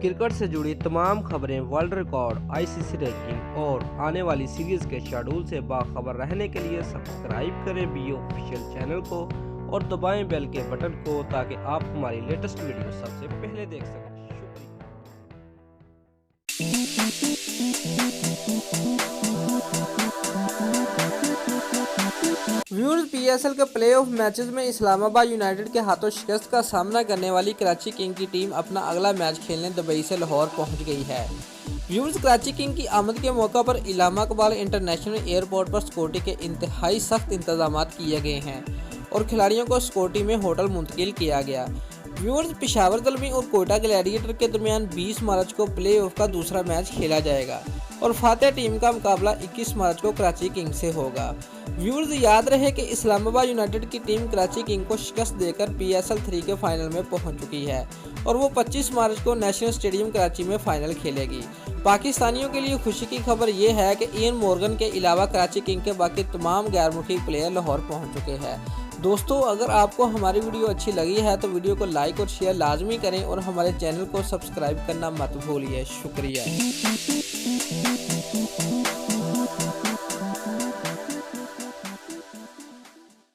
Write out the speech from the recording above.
Cricket से जुड़ी तमाम खबरें, वर्ल्ड रिकॉर्ड, आईसीसी रैंकिंग और आने वाली सीरीज के शेड्यूल से बाखबर रहने के लिए सब्सक्राइब करें बी ऑफिशियल चैनल को और दबाएं बेल के बटन को ताकि आप हमारी लेटेस्ट वीडियो सबसे पहले देख सकें। व्यूअर्स, पीएसएल के प्लेऑफ मैचेस में इस्लामाबाद यूनाइटेड के हाथों शिकस्त का सामना करने वाली कराची किंग की टीम अपना अगला मैच खेलने दुबई से लाहौर पहुंच गई है। व्यूअर्स, कराची किंग की आमद के मौका पर इलामा इकबाल इंटरनेशनल एयरपोर्ट पर सिक्योरिटी के इंतहाई सख्त इंतजाम किए गए हैं और खिलाड़ियों को सिक्योरिटी में होटल मुंतकिल किया गया। व्यूअर्स, पेशावर दलमी और कोयटा ग्लैडिएटर के दरमियान 20 मार्च को प्लेऑफ का दूसरा मैच खेला जाएगा और फातेह टीम का मुकाबला 21 मार्च को कराची किंग से होगा। व्यूअर्स, याद रहे कि इस्लामाबाद यूनाइटेड की टीम कराची किंग को शिकस्त देकर पीएसएल 3 के फाइनल में पहुंच चुकी है और वो 25 मार्च को नेशनल स्टेडियम कराची में फाइनल खेलेगी। पाकिस्तानियों के लिए खुशी की खबर ये है कि इयन मॉर्गन के अलावा कराची किंग के बाकी तमाम गैर मुल्की प्लेयर लाहौर पहुँच चुके हैं। दोस्तों, अगर आपको हमारी वीडियो अच्छी लगी है तो वीडियो को लाइक और शेयर लाजमी करें और हमारे चैनल को सब्सक्राइब करना मत भूलिए। शुक्रिया।